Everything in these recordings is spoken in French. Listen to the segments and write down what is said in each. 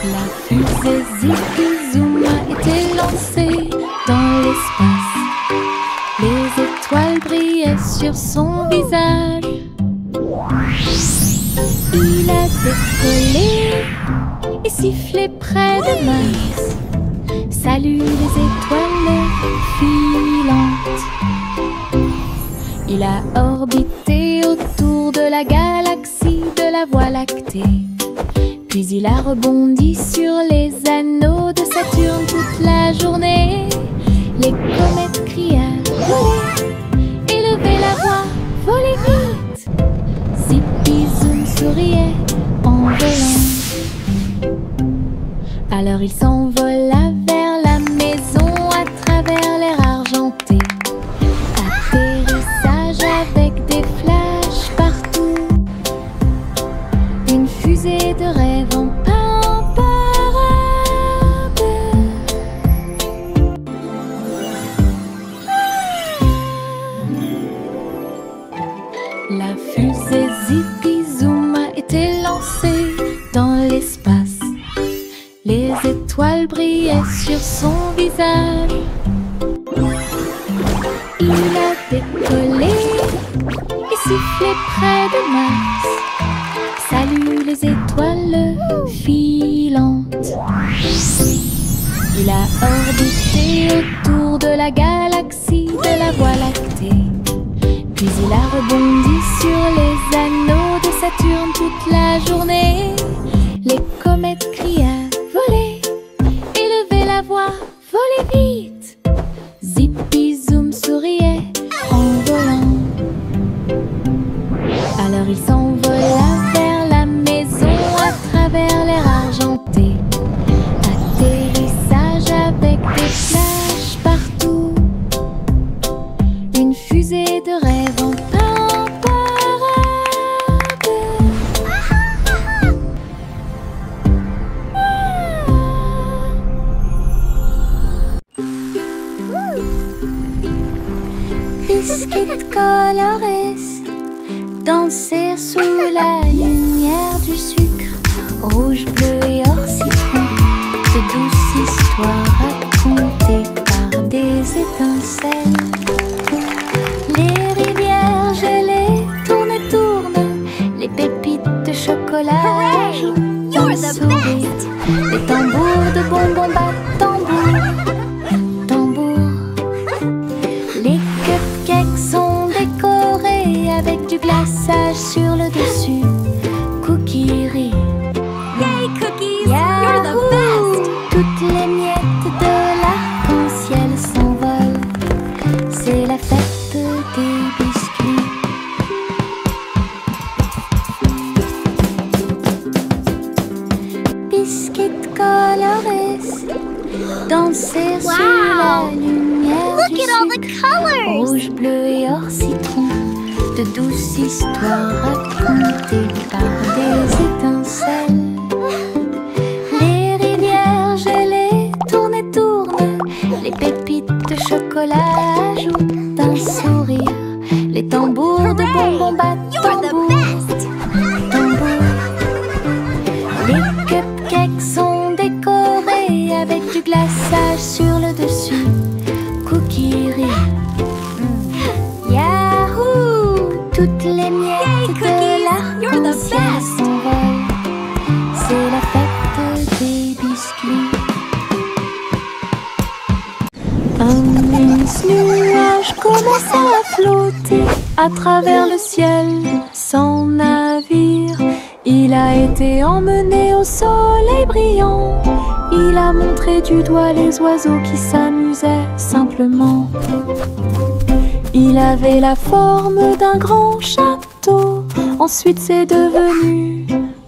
La fusée Zipi-Zoom a été lancée dans l'espace. Les étoiles brillaient sur son visage. Il a décollé et sifflé près de Mars. Salut les étoiles filantes. Il a orbité autour de la galaxie de la Voie lactée. Puis il a rebondi sur les anneaux de Saturne toute la journée. Les comètes criaient « Volez !» Élevez la voix, volez vite. Zipi-Zoom souriait en volant. Alors il s'envola vers la maison à travers l'air argenté. Atterrissage avec des flashs partout. Une fusée de rêve en parade. La fusée Zipi-Zoom a été lancée dans l'espace. Les étoiles brillaient sur son visage. Il a décollé et sifflé près de Mars. Salut les étoiles filantes. Il a orbité autour de la galaxie de la Voie lactée. Puis il a rebondi sur les anneaux de Saturne toute la journée. Les comètes criaient « Volez !» Élevez la voix, volez vite. Zipi-Zoom souriait en volant. Alors il s'envola vers la maison à travers l'air argenté. Atterrissage avec des flashs partout. Une fusée de rêve en parade. Biscuit colorés danser sous la lumière du sucre. Rouge, bleu et or citron. De douces histoires racontées par des étincelles. Les rivières gelées tournent et tournent. Les pépites de chocolat jouent d'un sourire. Les tambours de bonbons battent tambour, tambour. Les cupcakes sont décorés avec du glaçage sur le dessus. Cookie. Yay, cookies! You're the best! Toutes les miettes de l'arc-en-ciel s'envolent. C'est la fête des biscuits. Biscuits colorés danser sous la lumière Look du at all the sucre. colors! Rouge, bleu et or citron. De douces histoires racontées par des étincelles. Les rivières gelées tournent et tournent. Les pépites de chocolat jouent d'un sourire. Les tambours de bonbons battent You're the tambour, best! tambour. Les cupcakes sont décorés avec du glaçage sur le dessus. Cookie. Yahoo! Toutes les miettes Yay, de cookies! You're the l'arc-en-ciel best! s'envolent. C'est la fête des biscuits. Un immense nuage commença à flotter à travers le ciel sans navire. Il a été emmené au soleil brillant. Il a montré du doigt les oiseaux qui s'amusaient simplement. Il avait la forme d'un grand château. Ensuite c'est devenu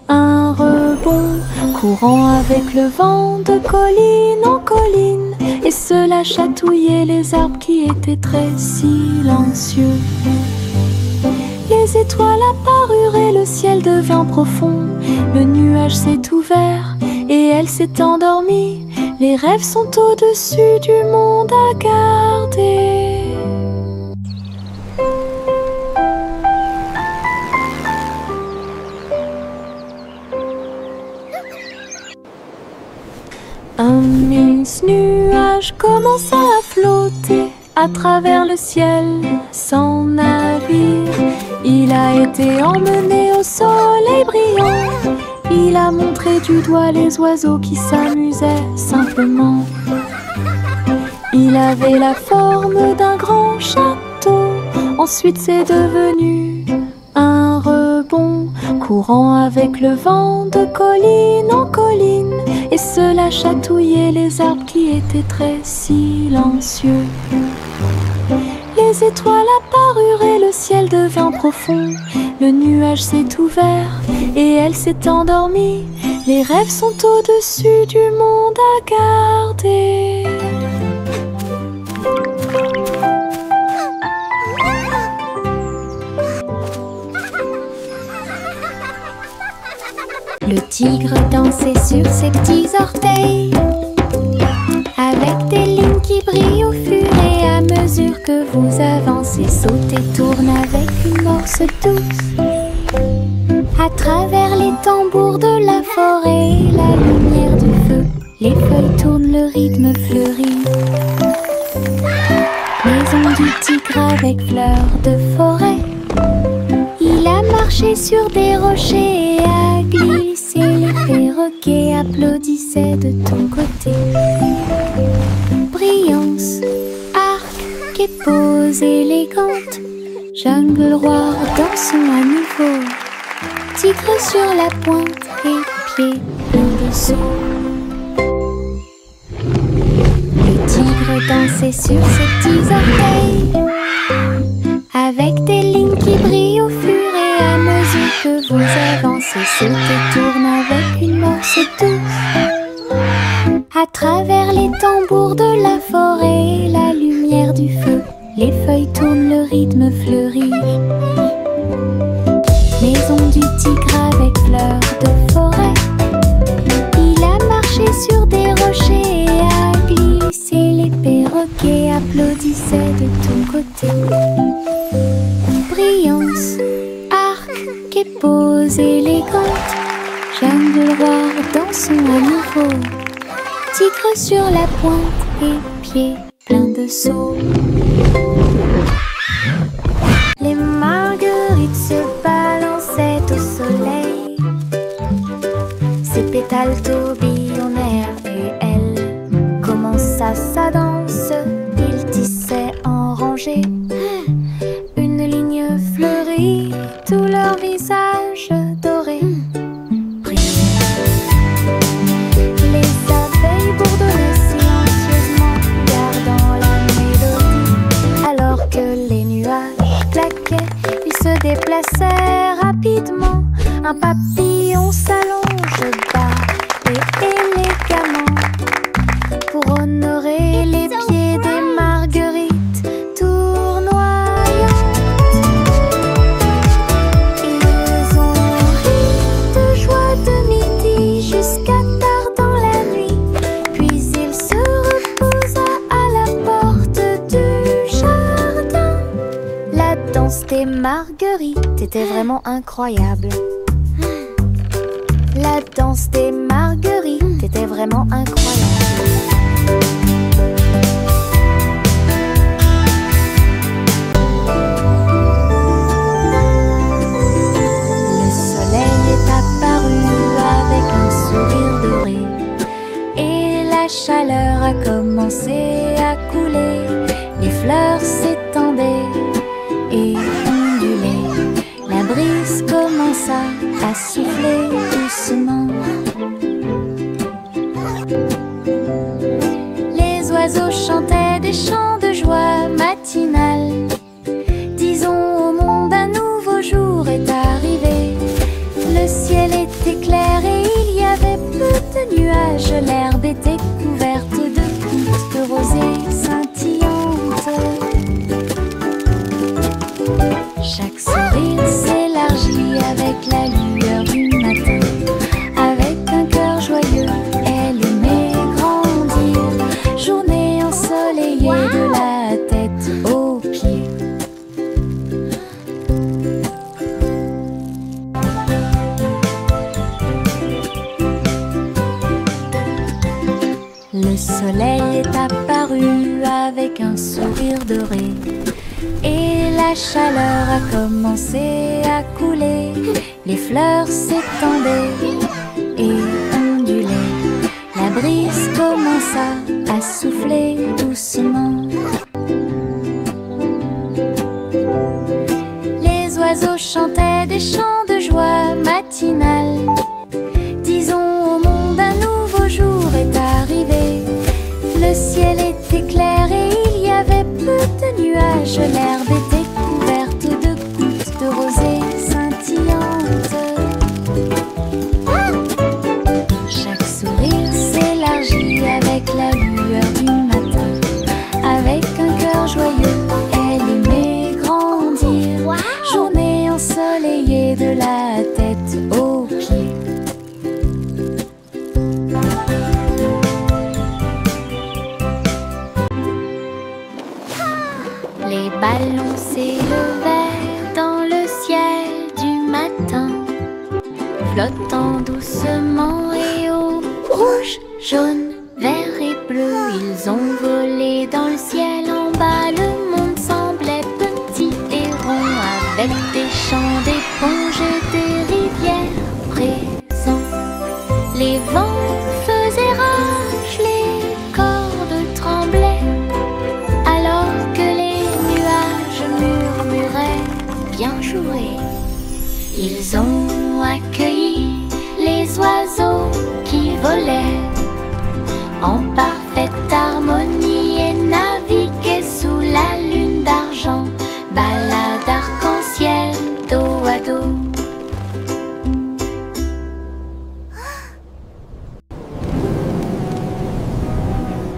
un rebond, courant avec le vent de colline en colline. Et cela chatouillait les arbres qui étaient très silencieux. Les étoiles apparurent et le ciel devint profond. Le nuage s'est ouvert et elle s'est endormie. Les rêves sont au-dessus du monde à garder. immense nuage commença à flotter à travers le ciel. Son navire, il a été emmené au soleil brillant. Il a montré du doigt les oiseaux qui s'amusaient simplement. Il avait la forme d'un grand château. Ensuite c'est devenu un rebond, courant avec le vent de colline en colline. Et cela chatouillait les arbres qui étaient très silencieux. Les étoiles apparurent et le ciel devint profond. Le nuage s'est ouvert et elle s'est endormie. Les rêves sont au-dessus du monde à garder. Le tigre dansait sur ses petits orteils, avec des lignes qui brillent au fur et à mesure que vous avancez. Saute et tourne avec une morse douce. À travers les tambours de la forêt, la lumière du feu, les feuilles tournent, le rythme fleurit. Maison du tigre avec fleurs de forêt. Il a marché sur des rochers et a glissé. Les perroquets applaudissaient de ton côté. Brillance, arc et pose élégante. Jungle roi dansons à nouveau. Tigre sur la pointe et pieds en dessous. Le tigre dansait sur ses petits orteils, avec des lignes qui brillent au fur et à mesure que vous avancez. Saute et tourne avec une morse douce. À travers les tambours de la forêt, la lumière du feu, les feuilles tournent, le rythme fleurit. Maison du tigre avec fleurs de forêt. Il a marché sur des rochers et a glissé. Les perroquets applaudissaient de ton côté. Brillance, arc et pose élégante. Jungle roi dansons à nouveau. Tigre sur la pointe et pieds pleins de sauts. Les marguerites se balançaient au soleil. Ses pétales tourbillonnèrent et elle commença sa danse. Il tissait en rangée une ligne fleurie, tout leur visage doré brillait. Les abeilles bourdonnaient silencieusement, gardant la mélodie, alors que les nuages claquaient. Ils se déplaçaient rapidement. Un papillon s'allonge bas et élégamment pour honorer les pieds des marguerites tournoyantes. Ils ont ri de joie de midi jusqu'à tard dans la nuit. Puis il se reposa à la porte du jardin. La danse des marguerites était vraiment incroyable. La danse des marguerites était vraiment incroyable. Le soleil est apparu avec un sourire doré et la chaleur a commencé à couler. Les fleurs s'étendaient et ondulaient. La brise commença à souffler doucement. Les oiseaux chantaient des chants de joie matinale. Disons au monde un nouveau jour est arrivé. Le ciel était clair et il y avait peu de nuages. L'herbe était couverte de gouttes de rosée scintillantes. Chaque sourire s'élargit avec la lueur du matin. Avec un cœur joyeux, elle aimait grandir. Journée ensoleillée de la tête aux pieds. Le soleil est apparu avec un sourire doré. Et la chaleur a commencé à couler. Les fleurs s'étendaient et ondulaient. La brise commença à souffler doucement. Les oiseaux chantaient des chants de joie matinale. Disons au monde un nouveau jour est arrivé. Le ciel était clair et il y avait peu de nuages. L'herbe était couverte de gouttes de rosée scintillantes. Chaque sourire s'élargit avec la lueur du matin. Avec un cœur joyeux, elle aimait grandir. Journée ensoleillée de la tête aux pieds. Les ballons s'élevaient dans le ciel du matin, flottant doucement et haut. Rouge, jaune, vert et bleu, ils ont volé dans le ciel en bas. Le monde semblait petit et rond, avec des champs d'éponges et des rivières présents. Les vents faisaient rage, les cordes tremblaient, alors que les nuages murmuraient bien joué. Ils ont accueilli les oiseaux qui volaient en parfaite harmonie et naviguaient sous la lune d'argent. Balade arc-en-ciel dos à dos.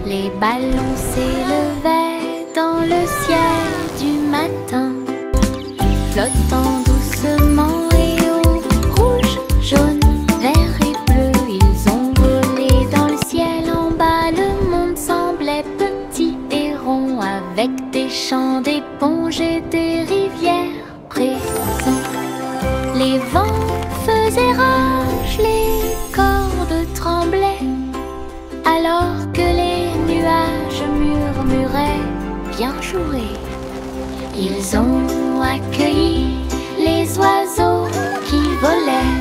Les ballons s'élevaient dans le ciel du matin, flottant doucement et haut. Rouge, jaune, vert et bleu, ils ont volé dans le ciel en bas. Le monde semblait petit et rond, avec des champs d'éponges et des rivières présents. Les vents faisaient rage, les cordes tremblaient, alors que les nuages murmuraient bien joué. Ils ont accueilli les oiseaux qui volaient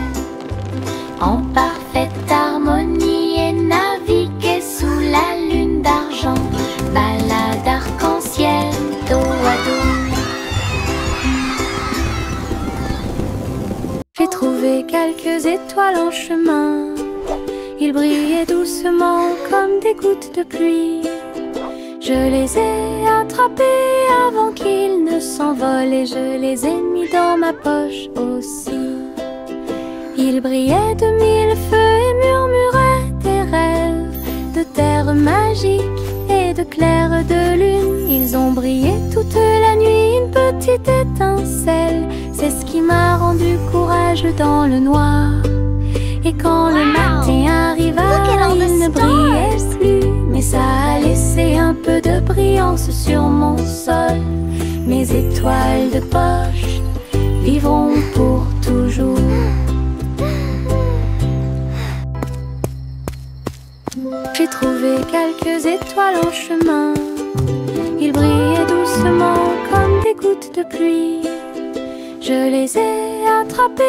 en parfaite harmonie et naviguaient sous la lune d'argent. Balade arc-en-ciel dos à dos. J'ai trouvé quelques étoiles en chemin. Ils brillaient doucement comme des gouttes de pluie. Je les ai attrapés avant qu'ils ne s'envolent et je les ai mis dans ma poche aussi. Ils brillaient de mille feux et murmuraient des rêves de terre magique et de clair de lune. Ils ont brillé toute la nuit, une petite étincelle. C'est ce qui m'a rendu courageux dans le noir. Et quand le matin arriva, il ne brillait plus, mais ça a laissé un peu de brillance sur mon sol. Mes étoiles de poche vivront pour toujours. J'ai trouvé quelques étoiles en chemin. Ils brillaient doucement comme des gouttes de pluie. Je les ai attrapés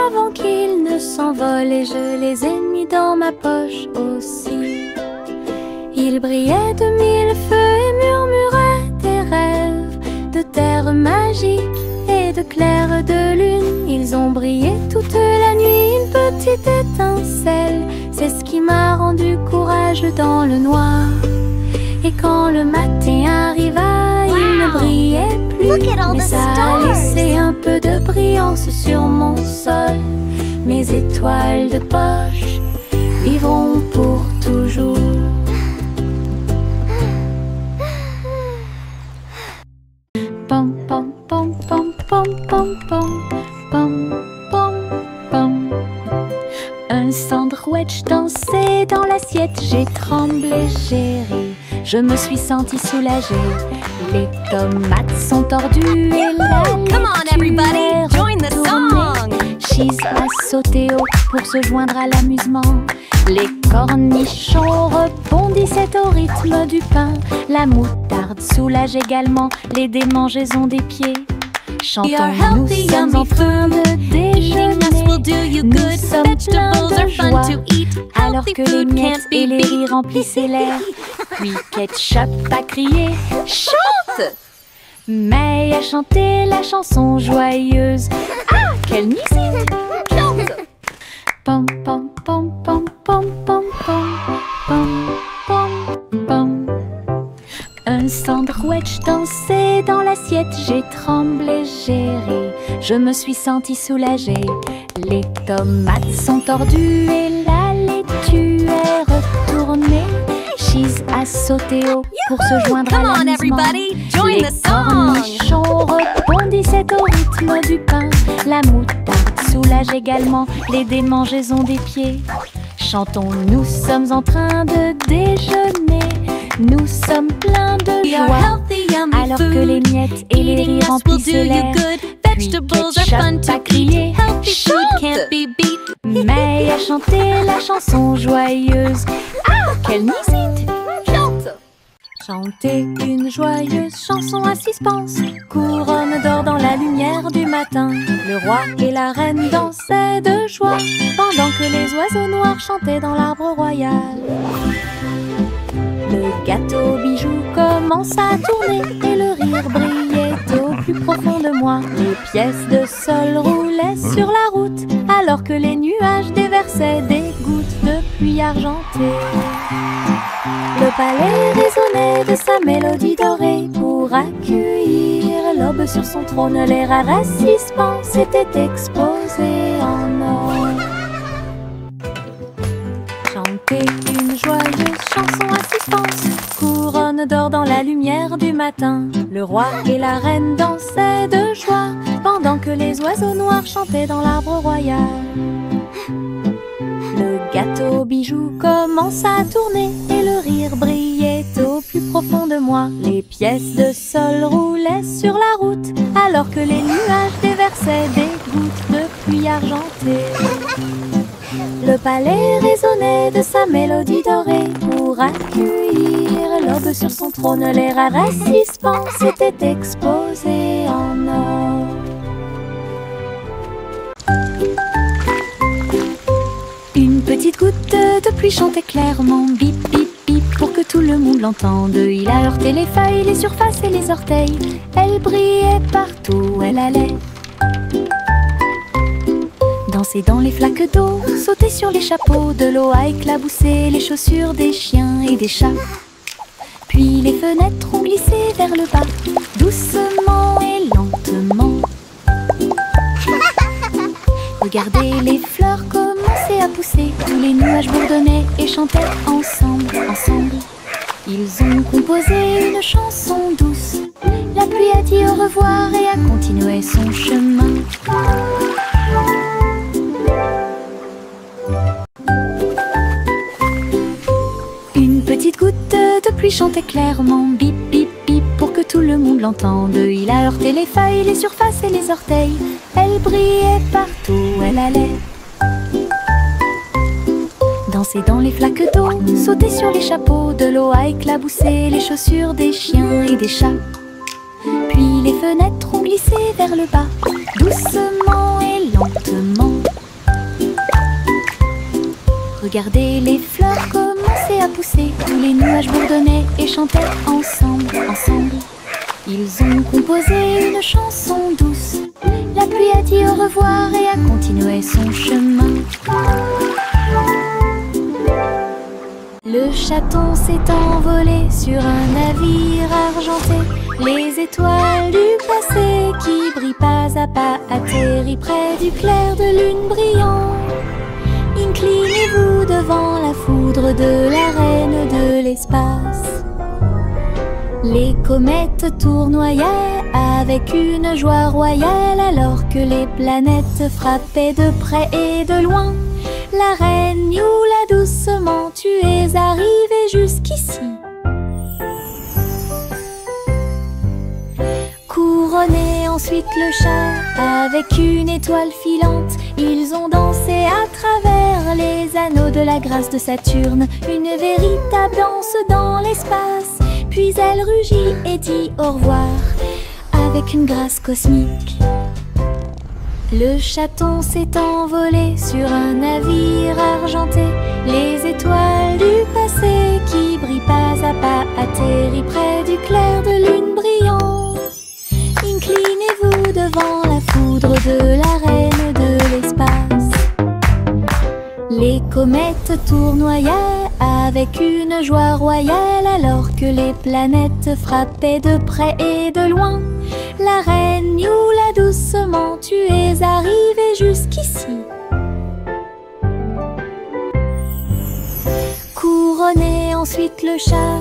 avant qu'ils ne s'envolent et je les ai mis dans ma poche aussi. Ils brillaient de mille feux et murmuraient des rêves de terre magique et de clair de lune. Ils ont brillé toute la nuit, une petite étincelle. C'est ce qui m'a rendu courageux dans le noir. Et quand le matin arriva, il ne brillait plus, mais ça a laissé un peu de brillance sur mon sol. Mes étoiles de poche vivront pour toujours. Pom pom pom pom pom pom pom pom pom pom. Un sandwich dansait dans l'assiette, j'ai tremblé, j'ai ri. Je me suis sentie soulagée. Les tomates sont tordues et la Come on, everybody, join the song. She's à sauter haut pour se joindre à l'amusement. Les cornichons rebondissaient au rythme du pain. La moutarde soulage également les démangeaisons des pieds. Chantons, nous sommes en train de déjeuner. Nous sommes pleins de joie, alors que les miettes et les rires remplissaient l'air. Puis Ketchup a crié « Chante !» May a chanté la chanson joyeuse. Ah, quelle musique! Chante! Pom pom pom pom pom pom pom pom pom pom. Un sandwich dansait dans l'assiette. J'ai tremblé, j'ai ri, je me suis sentie soulagée. Les tomates sont tordues et la laitue est retournée. Cheese a sauté haut pour se joindre à l'amusement. Les cornichons rebondissaient au rythme du pain. La moutarde soulage également les démangeaisons des pieds. Chantons, nous sommes en train de déjeuner. Nous sommes pleins de joie, alors que les miettes et les rires remplissaient l'air. Puis Ketchup a crié « Chante !» May a chanté la chanson joyeuse. Ah, quelle musique! Chante! Chantez une joyeuse chanson à suspense. Couronne d'or dans la lumière du matin. Le roi et la reine dansaient de joie, pendant que les oiseaux noirs chantaient dans l'arbre royal. Le gâteau bijou commença à tourner et le rire brillait au plus profond de moi. Les pièces de sol roulaient sur la route, alors que les nuages déversaient des gouttes de pluie argentée. Le palais résonnait de sa mélodie dorée pour accueillir l'aube sur son trône. Les rares suspens s'étaient exposés en or. Chantez une joyeuse chanson à suspense. Couronne d'or dans la lumière du matin. Le roi et la reine dansaient de joie, pendant que les oiseaux noirs chantaient dans l'arbre royal. Le gâteau bijou commença à tourner et le rire brillait au plus profond de moi. Les pièces de sol roulaient sur la route, alors que les nuages déversaient des gouttes de pluie argentée. Le palais résonnait de sa mélodie dorée pour accueillir l'aube sur son trône. Les rares suspens s'étaient exposés en or. Une petite goutte de pluie chantait clairement, bip bip bip, pour que tout le monde l'entende. Il a heurté les feuilles, les surfaces et les orteils. Elle brillait partout où elle allait. Danser dans les flaques d'eau, sauter sur les chapeaux, de l'eau a éclaboussé les chaussures des chiens et des chats. Puis les fenêtres ont glissé vers le bas, doucement et lentement. Regardez les fleurs commencer à pousser, tous les nuages bourdonnaient et chantaient ensemble, ensemble. Ils ont composé une chanson douce. La pluie a dit au revoir et a continué son chemin. Une petite goutte de pluie chantait clairement, bip bip bip, pour que tout le monde l'entende. Il a heurté les feuilles, les surfaces et les orteils. Elle brillait partout où elle allait. Danser dans les flaques d'eau, sauter sur les chapeaux, de l'eau a éclaboussé les chaussures des chiens et des chats. Puis les fenêtres ont glissé vers le bas, doucement et lentement. Regardez les fleurs commencer à pousser, tous les nuages bourdonnaient et chantaient ensemble, ensemble. Ils ont composé une chanson douce. La pluie a dit au revoir et a continué son chemin. Le chaton s'est envolé sur un navire argenté. Les étoiles du passé qui brillent pas à pas atterrissent près du clair de lune brillant. Inclinez-vous devant la foudre de la reine de l'espace. Les comètes tournoyaient avec une joie royale, alors que les planètes frappaient de près et de loin. La reine Youla, doucement, tu es arrivée jusqu'ici. Couronnez ensuite le chat avec une étoile filante Ils ont dansé à travers les anneaux de la grâce de Saturne, une véritable danse dans l'espace. Puis elle rugit et dit au revoir avec une grâce cosmique. Le chaton s'est envolé sur un navire argenté. Les étoiles du passé qui brillent pas à pas atterrissent près du clair de lune brillant. Inclinez-vous devant la foudre de la reine de l'espace. Les comètes tournoyaient avec une joie royale alors que les planètes frappaient de près et de loin. La reine Youla, doucement, tu es arrivée jusqu'ici. Couronné ensuite le chat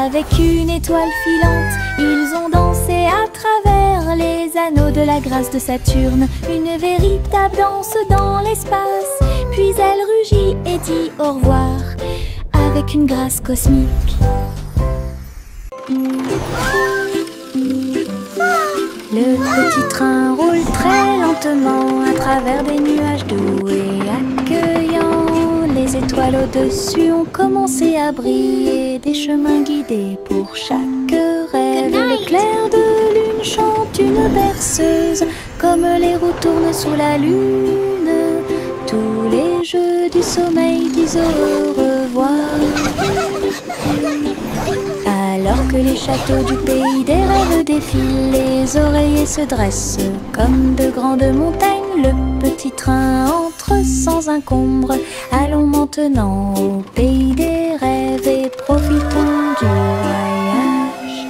avec une étoile filante. Ils ont dansé à travers les anneaux de la grâce de Saturne, une véritable danse dans l'espace. Puis elle rugit et dit au revoir avec une grâce cosmique. Le petit train roule très lentement à travers des nuages doux et accueillants. Les étoiles au-dessus ont commencé à briller, des chemins guidés pour chaque rêve. Le clair de lune chante une berceuse, comme les roues tournent sous la lune. Tous les jeux du sommeil disent au revoir. Alors que les châteaux du pays des rêves défilent, les oreillers se dressent comme de grandes montagnes. Le petit train entre sans encombre. Allons maintenant au pays des rêves et profitons du voyage.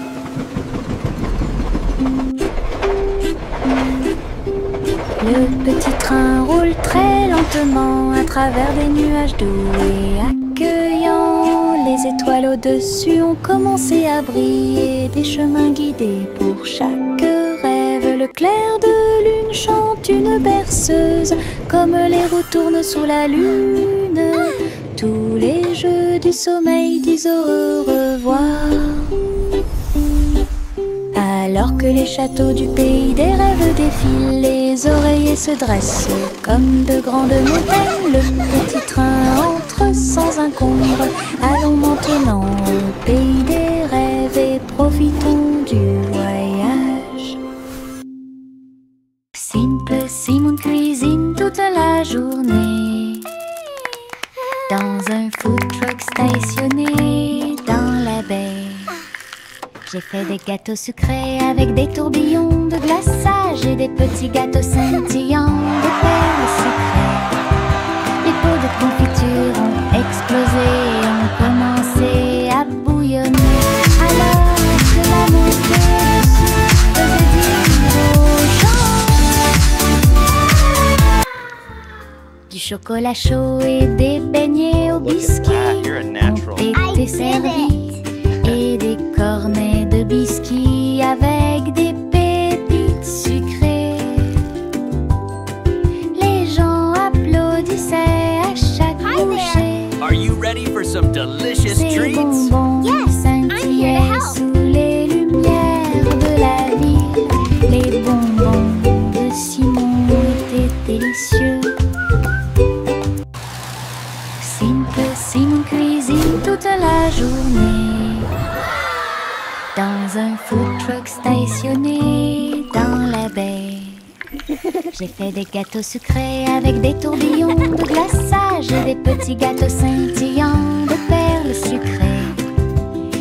Le petit train roule très lentement à travers des nuages doux et accueillants. Les étoiles au-dessus ont commencé à briller, des chemins guidés pour chaque rêve. Le clair de lune chante une berceuse, comme les roues tournent sous la lune. Tous les jeux du sommeil disent au revoir. Alors que les châteaux du pays des rêves défilent, les oreillers se dressent comme de grandes montagnes. Le petit train entre sans encombre. Allons maintenant au pays des rêves et profitons du voyage. Simple Simon cuisine toute la journée dans un food truck stationné dans la baie. J'ai fait des gâteaux sucrés avec des tourbillons de glaçage et des petits gâteaux scintillants de perles sucrées. Les pots de confiture ont explosé et ont commencé à bouillonner. Alors que la montée dessus faisait dire aux gens du chocolat chaud et des beignets au biscuit ont été servis. Et des cornets de biscuits avec des pépites sucrées. Les gens applaudissaient à chaque bouchée. Are you ready for some delicious treats? Ces bonbons scintillaient sous les lumières de la ville. Les bonbons de Simon étaient délicieux. Simple Simon cuisine toute la journée dans un food truck stationné dans la baie. J'ai fait des gâteaux sucrés avec des tourbillons de glaçage et des petits gâteaux scintillants de perles sucrées.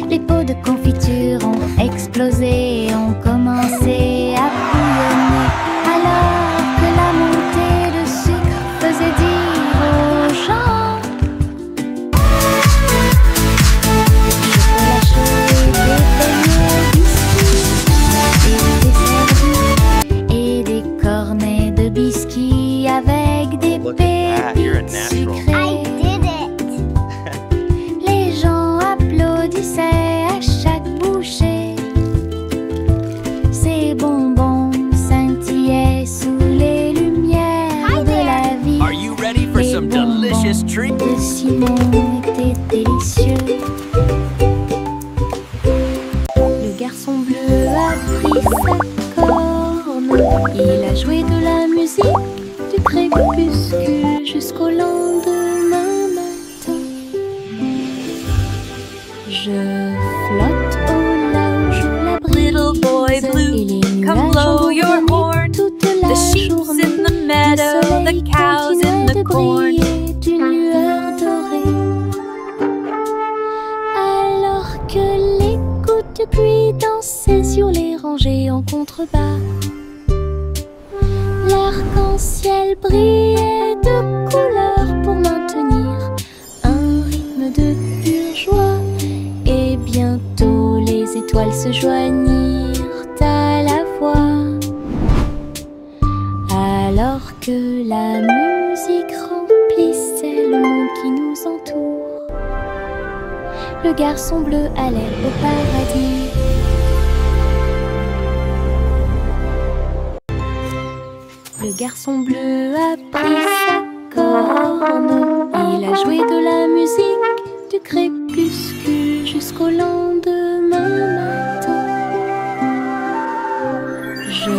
Les pots de confiture ont explosé et ont commencé à bouillonner. Alors que la montée de sucre faisait dire aux gens avec des pépites sucrées. Les gens applaudissaient à chaque bouchée. Ces bonbons scintillaient sous les lumières de la vie. Les bonbons de Simon étaient délicieux. Le garçon bleu a pris sa corne. Il a joué de la musique du prépuce contrebas. L'arc-en-ciel brillait de couleurs pour maintenir un rythme de pure joie. Et bientôt les étoiles se joignirent à la voix. Alors que la musique remplissait le monde qui nous entoure, le garçon bleu allait au paradis. Le garçon bleu a pris sa corne. Il a joué de la musique du crépuscule jusqu'au lendemain matin. Je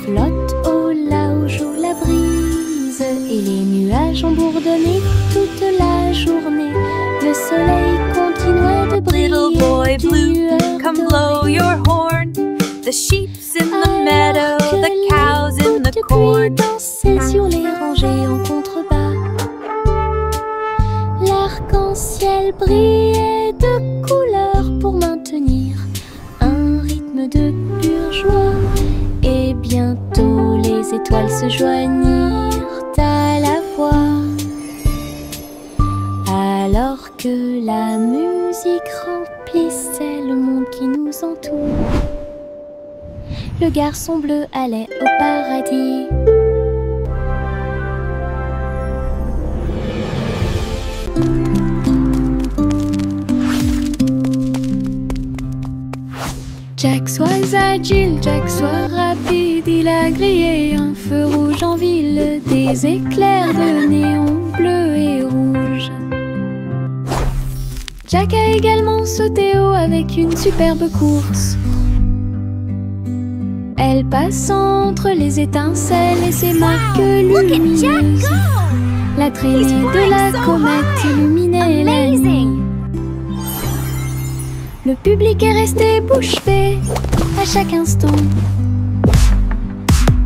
flotte au là où joue la brise et les nuages ont bourdonné toute la journée. Le soleil continuait de briller. Little boy blue, come blow your horn. The sheep's in the meadow, the cows in the corn. Dansait sur les rangées en contrebas. L'arc-en-ciel brillait de couleurs pour maintenir un rythme de pure joie. Et bientôt les étoiles se joignirent à la voix. Alors que la musique remplissait le monde qui nous entoure, le garçon bleu allait au paradis. Jack soit agile, Jack soit rapide, il a grillé un feu rouge en ville, des éclairs de néon bleu et rouge. Jack a également sauté haut avec une superbe course. Elle passe entre les étincelles et ses marques lumineuses. La traînée de la comète illuminait la nuit. Le public est resté bouche bée à chaque instant.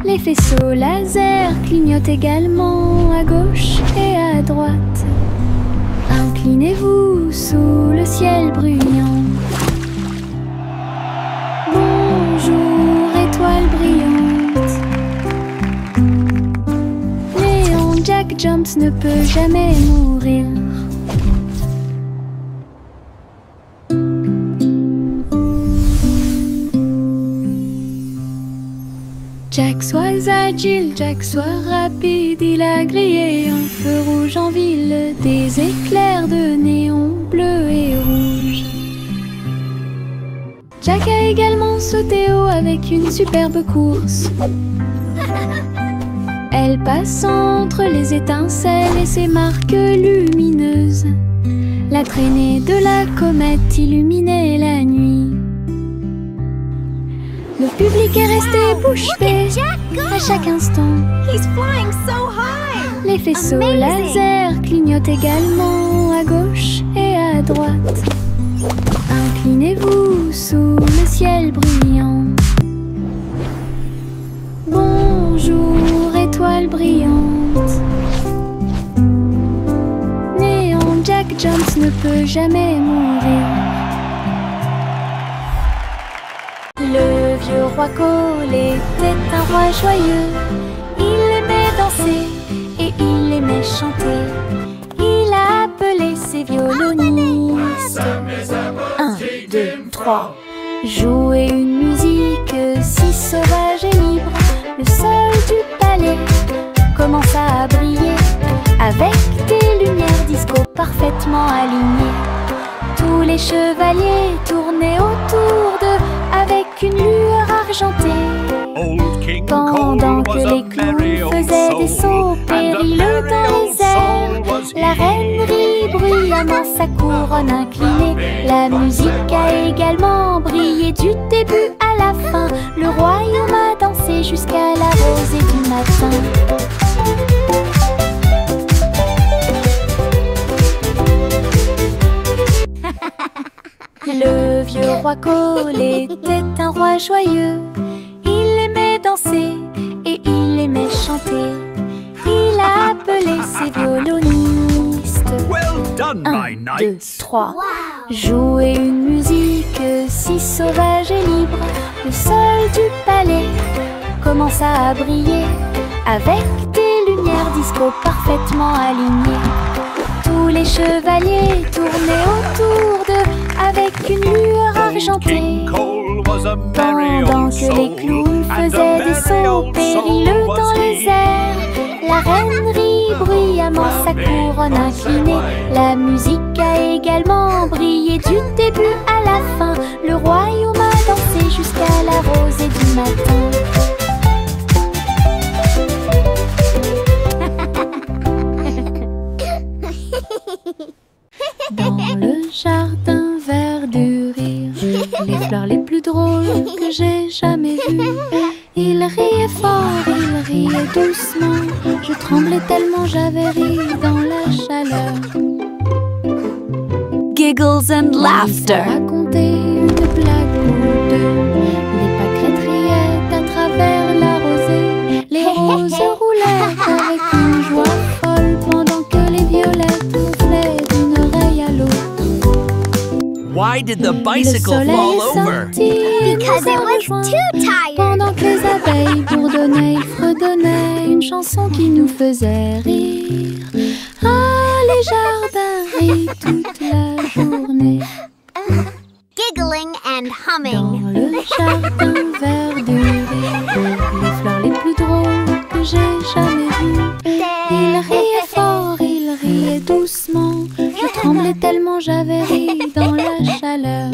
Les faisceaux laser clignotent également à gauche et à droite. Inclinez-vous sous le ciel bruyant. Bonjour, étoile brillante. Léon Jack Jones ne peut jamais mourir. Jack soit agile, Jack soit rapide, il a grillé un feu rouge en ville, des éclairs de néon bleu et rouge. Jack a également sauté haut avec une superbe course. Elle passe entre les étincelles et ses marques lumineuses. La traînée de la comète illuminait la nuit. Le public est resté bouche bée à chaque instant. Les faisceaux laser clignotent également à gauche et à droite. Inclinez-vous sous le ciel bruyant. Bonjour, étoile brillante. Néon Jack Jones ne peut jamais mourir. Le vieux roi Cole était un roi joyeux. Il aimait danser et il aimait chanter. Il a appelé ses violonistes. 1, 2, 3. Jouer une musique si sauvage et libre. Le sol du palais commença à briller avec des lumières disco parfaitement alignées. Tous les chevaliers tournaient autour d'eux avec une lueur argentée. Pendant que les clowns faisaient des sauts périlleux dans les airs, la reine rit bruyamment sa couronne inclinée. La musique a également brillé du début à la fin. Le royaume a dansé jusqu'à la rosée du matin. Le vieux roi Cole était un roi joyeux. Il aimait danser et il aimait chanter. Il a appelé ses violonistes. 1, 2, 3. Jouer une musique si sauvage et libre. Le sol du palais commença à briller avec des lumières disco parfaitement alignées. Tous les chevaliers tournaient autour d'eux avec une lueur argentée. Pendant que les clowns faisaient des sauts périlleux dans les airs, la reine rit bruyamment sa couronne inclinée. La musique a également brillé du début à la fin. Le royaume a dansé jusqu'à la rosée du matin. Dans le jardin vert du rire, les fleurs les plus drôles que j'ai jamais vues. Il riait fort, il riait doucement. Je tremblais tellement j'avais ri dans la chaleur. Giggles and laughter. Raconter une blague ou deux. Les pâquerettes riaient à travers la rosée. Les roses roulaient avec une joie folle pendant que les violettes gonflaient d'une oreille à l'autre. Why did the bicycle fall over? Because it was too tired. Pendant que les abeilles bourdonnaient, ils fredonnaient une chanson qui nous faisait rire. Ah, les jardins rient toute la journée. Giggling and humming. Dans le jardin vert du rire, les fleurs les plus drôles que j'ai jamais vues. Il riait fort, il riait doucement. Je tremblais tellement j'avais ri dans la chaleur.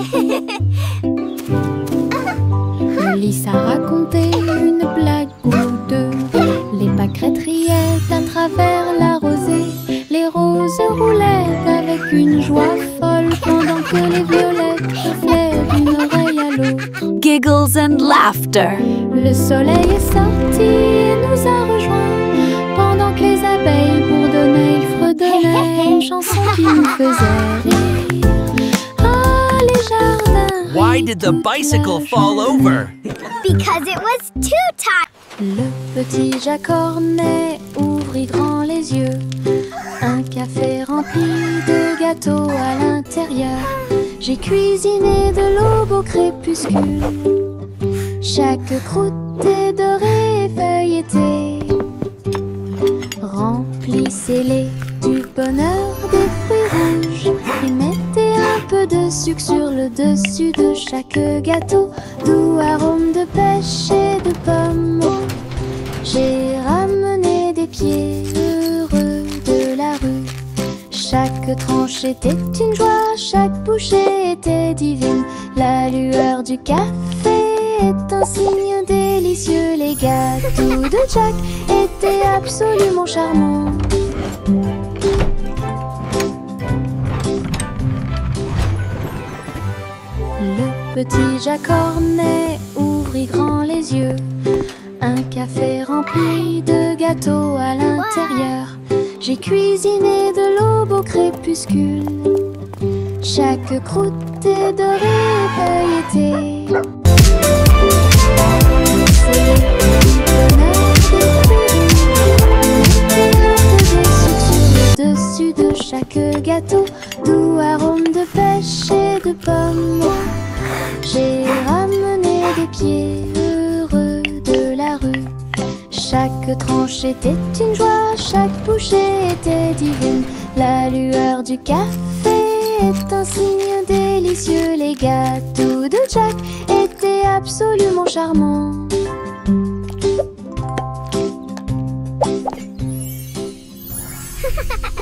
Lisa racontait une blague ou deux. Les pâquerettes riaient à travers la rosée. Les roses roulaient avec une joie folle pendant que les violettes gonflaient d'une oreille à l'autre. Giggles and laughter. Le soleil est sorti et nous a rejoints. Pendant que les abeilles bourdonnaient, ils fredonnaient une chanson qui nous faisait rire. Ah, les jardins. Why did the bicycle fall over? Because it was too tired. Le petit Jack Hornet ouvrit grand les yeux. Un café rempli de gâteaux à l'intérieur. J'ai cuisiné de l'aube au crépuscule. Chaque croûte est dorée et feuilletée. Remplissez-les du bonheur des fruits rouges. Et mettez un peu de sucre sur le dessus de chaque gâteau. Doux arôme de pêche et de pommes. J'ai ramené des pieds heureux de la rue. Chaque tranche était une joie, chaque bouchée était divine. La lueur du café est un signe délicieux. Les gâteaux de Jack étaient absolument charmants. Le petit Jack Hornet ouvrit grand les yeux. Un café rempli de gâteaux à l'intérieur. J'ai cuisiné de l'aube au crépuscule. Chaque croûte est dorée et feuilletée. C'est le bonheur des fruits. Mettez un peu de sucre sur le dessus de chaque gâteau. Doux arôme de pêche et de pommes. J'ai ramené des pieds heureux de la rue. Chaque tranche était une joie, chaque bouchée était divine. La lueur du café est un signe délicieux. Les gâteaux de Jack étaient absolument charmants.